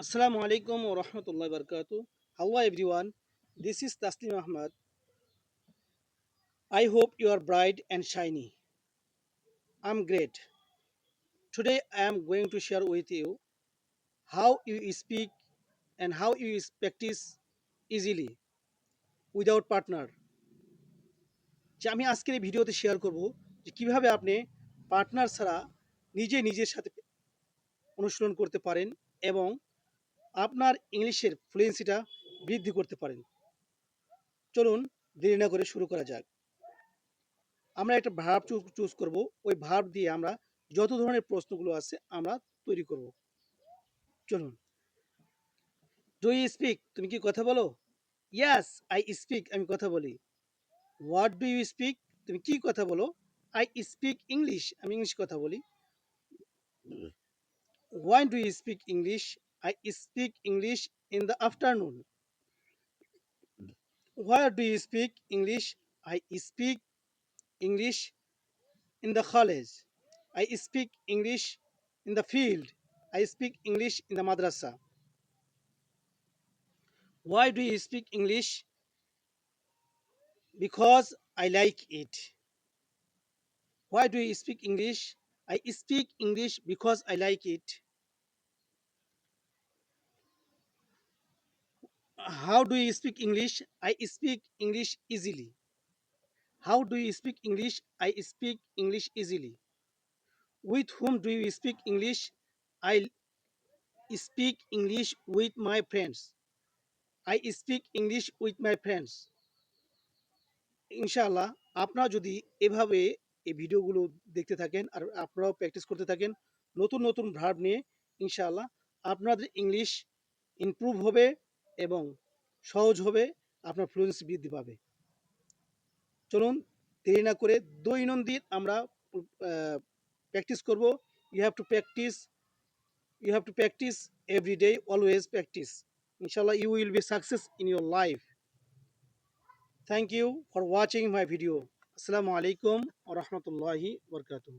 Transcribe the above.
Assalamu alaikum wa rahmatullahi wa barakatuh. Hello everyone, this is Taslim Ahmad. I hope you are bright and shiny. I'm great. Today I am going to share with you how you speak and how you practice easily without partner. যে আমি আজকের এই ভিডিওতে share করব যে কিভাবে আপনি partner ছাড়া নিজের সাথে অনুশীলন করতে পারেন এবং আপনার ইংলিশের ফ্লুয়েন্সিটা বৃদ্ধি করতে পারেন। চলুন দেরি না করে শুরু করা যাক। আমরা একটা ভার্ব চুজ করব। ওই ভার্ব দিয়ে আমরা যত ধরনের প্রশ্নগুলো আছে আমরা তৈরি করব। চলুন। Do you speak? তুমি কি কথা বলো? ইয়েস আই স্পিক, আমি কথা বলি। What do you speak? তুমি কি কথা বলো? আই স্পিক ইংলিশ, আমি ইংলিশ কথা বলি। Why do you speak English? I speak English in the afternoon. Where do you speak English? I speak English in the college. I speak English in the field. I speak English in the madrasa. Why do you speak English? Because I like it. Why do you speak English? I speak English because I like it. How do you speak English? I speak English easily. How do you speak English? I speak English easily. With whom do you speak English? I speak English with my friends. I speak English with my friends. ইনশাআল্লাহ আপনারা যদি এভাবে এই ভিডিওগুলো দেখতে থাকেন আর আপনারাও practice করতে থাকেন নতুন নতুন ভার্ব নিয়ে, ইনশাআল্লাহ আপনাদের ইংলিশ ইমপ্রুভ হবে এবং সহজ হবে, আপনার ফ্লুয়েন্সি বৃদ্ধি পাবে। চলুন দেরি না করে দৈনন্দিন আমরা প্র্যাকটিস করব। You have to practice, you have to practice every day, always practice. ইনশাআল্লাহ you will be success in your life. Thank you for watching my video. Assalamu alaikum wa rahmatullahi wa barakatuh.